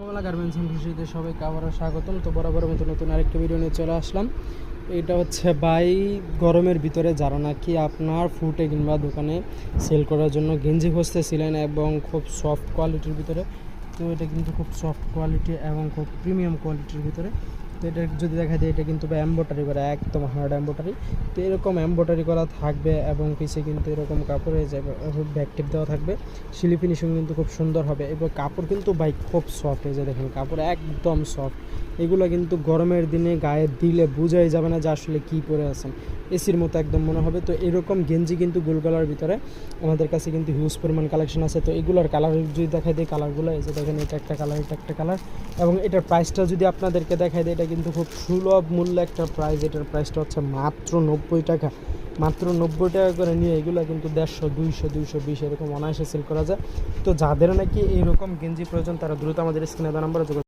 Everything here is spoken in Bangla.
কমলা গার্মেন্টস এন্ড খুশিতে সবাইকে আবারও স্বাগতম। তো বরাবরের মতো নতুন আরেকটা ভিডিও নিয়ে চলে আসলাম। এটা হচ্ছে ভাই গরমের ভিতরে যারা নাকি আপনার ফুটে কিংবা দোকানে সেল করার জন্য গেঞ্জি খুঁজতেছিলেন এবং খুব সফট কোয়ালিটির ভিতরে, তো এটা কিন্তু খুব সফট কোয়ালিটি এবং খুব প্রিমিয়াম কোয়ালিটির ভিতরে। তো এটা যদি দেখা যায়, এটা কিন্তু এমব্রয়ডারি করা, একদম হার্ড এমব্রয়ডারি। তো এরকম এমব্রয়ডারি করা থাকবে এবং পিছে কিন্তু এরকম কাপড়ে ব্যাক টিপ দেওয়া থাকবে। সিলি ফিনিশিং কিন্তু খুব সুন্দর হবে এবং কাপড় কিন্তু ভাই খুব সফট। এই যে দেখেন, কাপড় একদম সফট। এগুলো কিন্তু গরমের দিনে গায়ে দিলে বোঝাই যাবে না যে আসলে কী পরে আছেন, এসির মতো একদম মনে হবে। তো এরকম গেঞ্জি কিন্তু গোলগলার ভিতরে আমাদের কাছে কিন্তু হিউজ পরিমাণ কালেকশন আছে। তো এগুলোর কালার যদি দেখাই দিই, কালারগুলো এই যে দেখেন, এটা একটা কালার, এটা একটা কালার। এবং এটার প্রাইসটা যদি আপনাদেরকে দেখাই দিই, এটা কিন্তু খুব সুলভ মূল্যে একটা প্রাইস। এটার প্রাইসটা হচ্ছে মাত্র 90 টাকা। মাত্র 90 টাকা করে নিয়ে এগুলো কিন্তু 150, 200, 220 এরকম অনায়াসে সেল করা যায়। তো যাদের নাকি এইরকম গেঞ্জি প্রয়োজন, তারা দ্রুত আমাদের স্ক্রিনে দেওয়া নাম্বারে যোগাযোগ